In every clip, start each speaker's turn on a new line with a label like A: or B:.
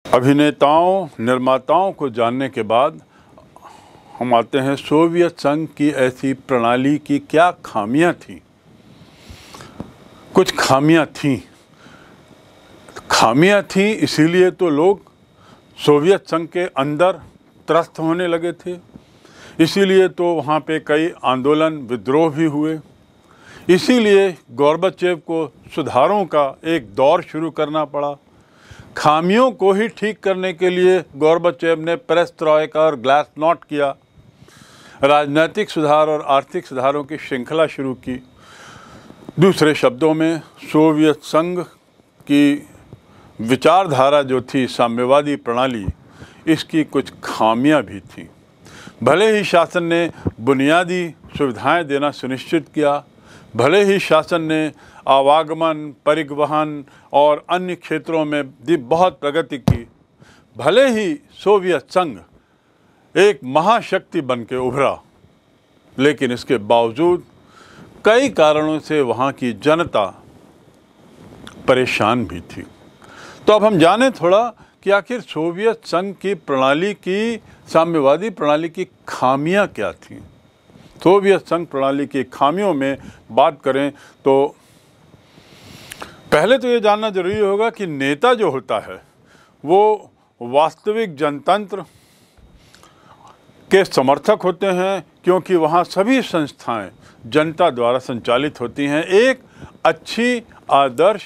A: अभिनेताओं, निर्माताओं को जानने के बाद हम आते हैं सोवियत संघ की ऐसी प्रणाली की क्या खामियां थीं। कुछ खामियां थीं इसीलिए तो लोग सोवियत संघ के अंदर त्रस्त होने लगे थे, इसीलिए तो वहाँ पे कई आंदोलन, विद्रोह भी हुए, इसीलिए गोर्बाचेव को सुधारों का एक दौर शुरू करना पड़ा। खामियों को ही ठीक करने के लिए गोर्बाचेव ने पेरेस्ट्रॉयका और ग्लासनोस्ट किया, राजनीतिक सुधार और आर्थिक सुधारों की श्रृंखला शुरू की। दूसरे शब्दों में सोवियत संघ की विचारधारा जो थी, साम्यवादी प्रणाली, इसकी कुछ खामियां भी थीं। भले ही शासन ने बुनियादी सुविधाएं देना सुनिश्चित किया, भले ही शासन ने आवागमन, परिवहन और अन्य क्षेत्रों में बहुत प्रगति की, भले ही सोवियत संघ एक महाशक्ति बन के उभरा, लेकिन इसके बावजूद कई कारणों से वहाँ की जनता परेशान भी थी। तो अब हम जानें थोड़ा कि आखिर सोवियत संघ की प्रणाली की, साम्यवादी प्रणाली की खामियां क्या थीं। सोवियत संघ प्रणाली की खामियों में बात करें तो पहले तो ये जानना जरूरी होगा कि नेता जो होता है वो वास्तविक जनतंत्र के समर्थक होते हैं, क्योंकि वहाँ सभी संस्थाएं जनता द्वारा संचालित होती हैं एक अच्छी आदर्श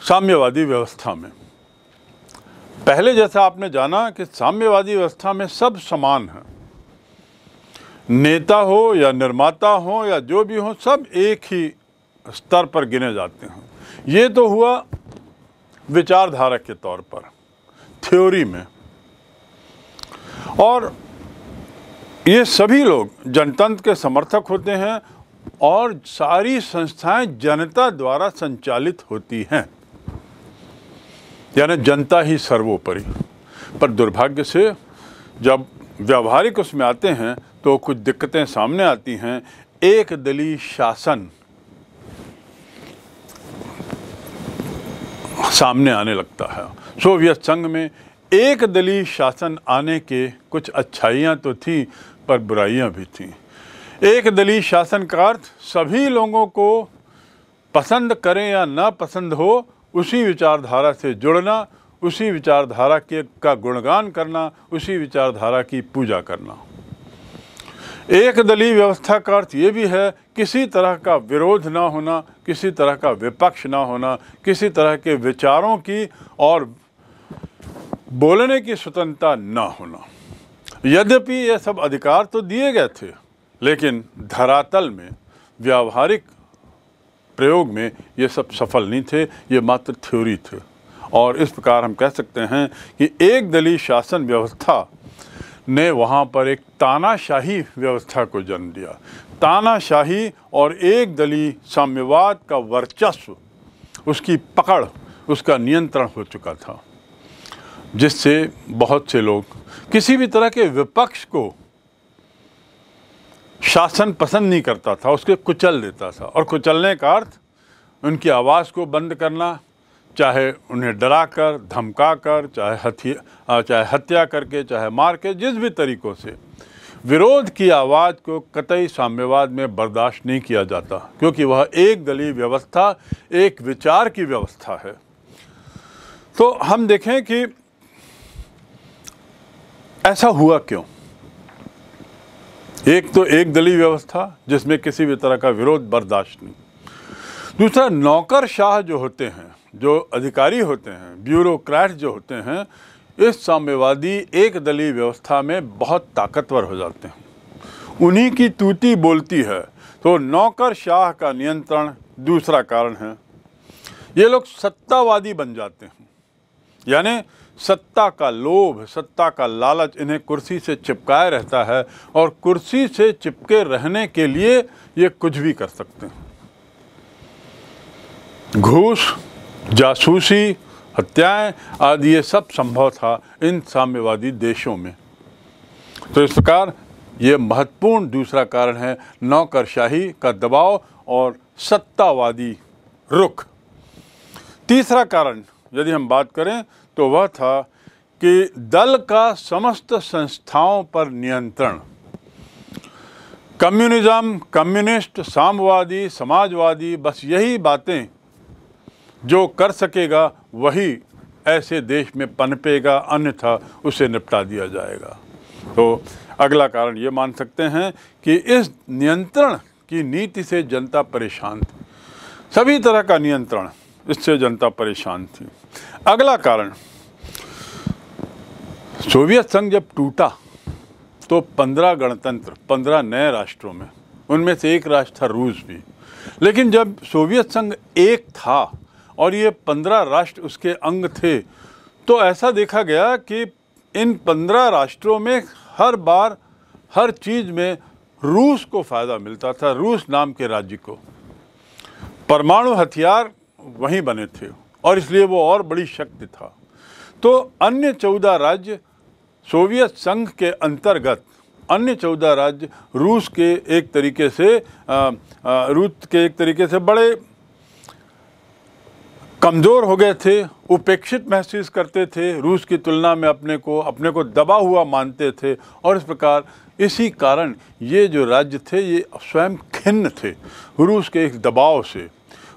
A: साम्यवादी व्यवस्था में। पहले जैसा आपने जाना कि साम्यवादी व्यवस्था में सब समान हैं, नेता हो या निर्माता हो या जो भी हो, सब एक ही स्तर पर गिने जाते हैं। ये तो हुआ विचारधारा के तौर पर, थ्योरी में, और ये सभी लोग जनतंत्र के समर्थक होते हैं और सारी संस्थाएं जनता द्वारा संचालित होती हैं, यानी जनता ही सर्वोपरि। पर दुर्भाग्य से जब व्यावहारिक उसमें आते हैं तो कुछ दिक्कतें सामने आती हैं। एक दलीय शासन सामने आने लगता है। सोवियत संघ में एक दलीय शासन आने के कुछ अच्छाइयाँ तो थी, पर बुराइयाँ भी थीं। एक दलीय शासन का अर्थ सभी लोगों को पसंद करें या ना पसंद हो, उसी विचारधारा से जुड़ना, उसी विचारधारा का गुणगान करना, उसी विचारधारा की पूजा करना। एक दलीय व्यवस्था का अर्थ ये भी है किसी तरह का विरोध ना होना, किसी तरह का विपक्ष ना होना, किसी तरह के विचारों की और बोलने की स्वतंत्रता ना होना। यद्यपि ये सब अधिकार तो दिए गए थे, लेकिन धरातल में, व्यावहारिक प्रयोग में ये सब सफल नहीं थे, ये मात्र थ्योरी थे। और इस प्रकार हम कह सकते हैं कि एक दलीय शासन व्यवस्था ने वहाँ पर एक तानाशाही व्यवस्था को जन्म दिया। तानाशाही और एक दलीय साम्यवाद का वर्चस्व, उसकी पकड़, उसका नियंत्रण हो चुका था, जिससे बहुत से लोग किसी भी तरह के विपक्ष को शासन पसंद नहीं करता था, उसके कुचल देता था। और कुचलने का अर्थ उनकी आवाज़ को बंद करना, चाहे उन्हें डराकर, धमकाकर, चाहे हत्या करके, चाहे मार के, जिस भी तरीक़ों से विरोध की आवाज़ को कतई साम्यवाद में बर्दाश्त नहीं किया जाता, क्योंकि वह एक दलीय व्यवस्था, एक विचार की व्यवस्था है। तो हम देखें कि ऐसा हुआ क्यों। एक तो एक दलीय व्यवस्था जिसमें किसी भी तरह का विरोध बर्दाश्त नहीं। दूसरा, नौकरशाह जो होते हैं, जो अधिकारी होते हैं, ब्यूरोक्रेट जो होते हैं, इस साम्यवादी एक दलीय व्यवस्था में बहुत ताकतवर हो जाते हैं। उन्हीं की तूती बोलती है। तो नौकरशाह का नियंत्रण दूसरा कारण है। ये लोग सत्तावादी बन जाते हैं, यानी सत्ता का लोभ, सत्ता का लालच इन्हें कुर्सी से चिपकाए रहता है, और कुर्सी से चिपके रहने के लिए ये कुछ भी कर सकते हैं। घूस, जासूसी, हत्याएं आदि ये सब संभव था इन साम्यवादी देशों में। तो इस प्रकार ये महत्वपूर्ण दूसरा कारण है, नौकरशाही का दबाव और सत्तावादी रुख। तीसरा कारण यदि हम बात करें तो वह था कि दल का समस्त संस्थाओं पर नियंत्रण। कम्युनिज्म, कम्युनिस्ट, साम्यवादी, समाजवादी, बस यही बातें जो कर सकेगा वही ऐसे देश में पनपेगा, अन्यथा उसे निपटा दिया जाएगा। तो अगला कारण ये मान सकते हैं कि इस नियंत्रण की नीति से जनता परेशान थी। सभी तरह का नियंत्रण, इससे जनता परेशान थी। अगला कारण, सोवियत संघ जब टूटा तो 15 गणतंत्र, 15 नए राष्ट्रों में, उनमें से एक राष्ट्र था रूस भी। लेकिन जब सोवियत संघ एक था और ये 15 राष्ट्र उसके अंग थे, तो ऐसा देखा गया कि इन 15 राष्ट्रों में हर बार हर चीज़ में रूस को फ़ायदा मिलता था, रूस नाम के राज्य को। परमाणु हथियार वहीं बने थे और इसलिए वो और बड़ी शक्ति था। तो अन्य 14 राज्य सोवियत संघ के अंतर्गत, अन्य 14 राज्य रूस के एक तरीके से बड़े कमज़ोर हो गए थे, उपेक्षित महसूस करते थे, रूस की तुलना में अपने को दबा हुआ मानते थे। और इस प्रकार इसी कारण ये जो राज्य थे ये स्वयं खिन्न थे रूस के इस दबाव से,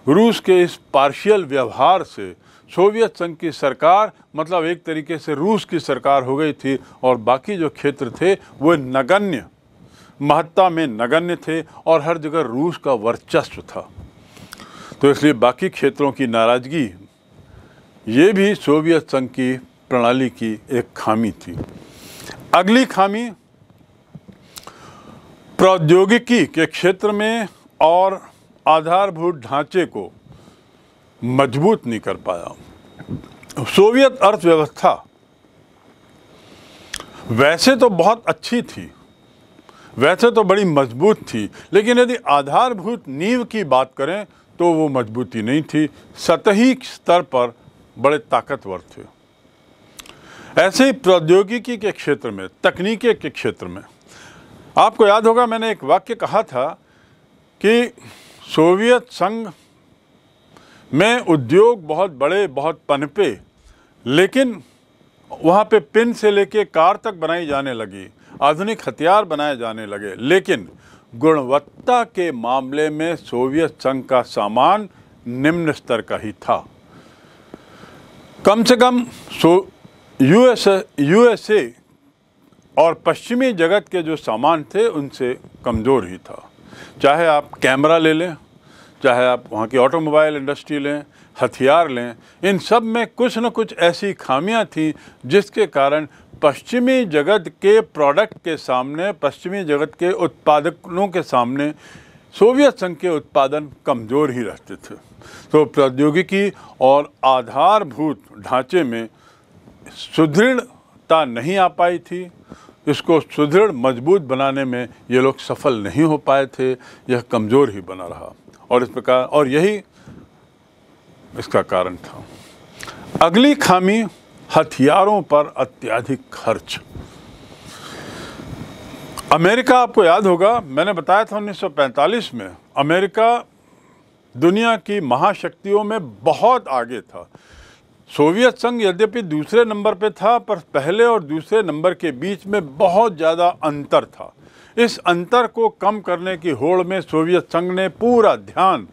A: रूस के इस पार्शियल व्यवहार से। सोवियत संघ की सरकार मतलब एक तरीके से रूस की सरकार हो गई थी और बाकी जो क्षेत्र थे वो नगण्य, महत्ता में नगण्य थे और हर जगह रूस का वर्चस्व था। तो इसलिए बाकी क्षेत्रों की नाराज़गी ये भी सोवियत संघ की प्रणाली की एक खामी थी। अगली खामी, प्रौद्योगिकी के क्षेत्र में और आधारभूत ढांचे को मजबूत नहीं कर पाया। सोवियत अर्थव्यवस्था वैसे तो बहुत अच्छी थी, वैसे तो बड़ी मजबूत थी, लेकिन यदि आधारभूत नींव की बात करें तो वो मजबूती नहीं थी, सतही स्तर पर बड़े ताकतवर थे। ऐसे ही प्रौद्योगिकी के क्षेत्र में, तकनीकी के क्षेत्र में, आपको याद होगा मैंने एक वाक्य कहा था कि सोवियत संघ में उद्योग बहुत बड़े, बहुत पनपे, लेकिन वहाँ पे पिन से लेके कार तक बनाई जाने लगी, आधुनिक हथियार बनाए जाने लगे, लेकिन गुणवत्ता के मामले में सोवियत संघ का सामान निम्न स्तर का ही था। कम से कम यूएसए और पश्चिमी जगत के जो सामान थे उनसे कमज़ोर ही था। चाहे आप कैमरा ले लें, चाहे आप वहाँ की ऑटोमोबाइल इंडस्ट्री लें, हथियार लें, इन सब में कुछ न कुछ ऐसी खामियां थी जिसके कारण पश्चिमी जगत के प्रोडक्ट के सामने, पश्चिमी जगत के उत्पादकों के सामने सोवियत संघ के उत्पादन कमज़ोर ही रहते थे। तो प्रौद्योगिकी और आधारभूत ढांचे में सुदृढ़ता नहीं आ पाई थी, इसको सुदृढ़ मजबूत बनाने में ये लोग सफल नहीं हो पाए थे, यह कमज़ोर ही बना रहा। और इस प्रकार, और यही इसका कारण था। अगली खामी, हथियारों पर अत्यधिक खर्च। अमेरिका, आपको याद होगा मैंने बताया था 1945 में अमेरिका दुनिया की महाशक्तियों में बहुत आगे था। सोवियत संघ यद्यपि दूसरे नंबर पे था, पर पहले और दूसरे नंबर के बीच में बहुत ज़्यादा अंतर था। इस अंतर को कम करने की होड़ में सोवियत संघ ने पूरा ध्यान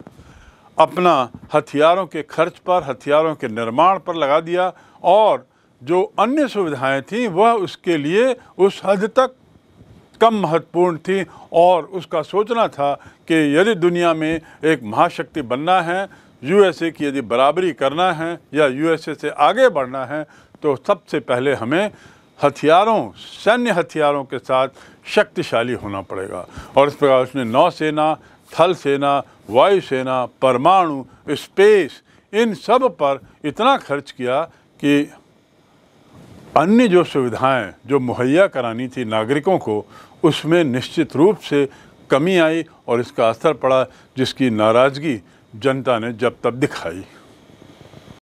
A: अपना हथियारों के खर्च पर, हथियारों के निर्माण पर लगा दिया, और जो अन्य सुविधाएं थीं वह उसके लिए उस हद तक कम महत्वपूर्ण थी। और उसका सोचना था कि यदि दुनिया में एक महाशक्ति बनना है, यूएसए की यदि बराबरी करना है या यूएसए से आगे बढ़ना है, तो सबसे पहले हमें हथियारों, सैन्य हथियारों के साथ शक्तिशाली होना पड़ेगा। और इस प्रकार उसने नौसेना, थल सेना, वायुसेना, परमाणु, स्पेस, इन सब पर इतना खर्च किया कि अन्य जो सुविधाएं जो मुहैया करानी थी नागरिकों को, उसमें निश्चित रूप से कमी आई और इसका असर पड़ा, जिसकी नाराज़गी जनता ने जब तब दिखाई।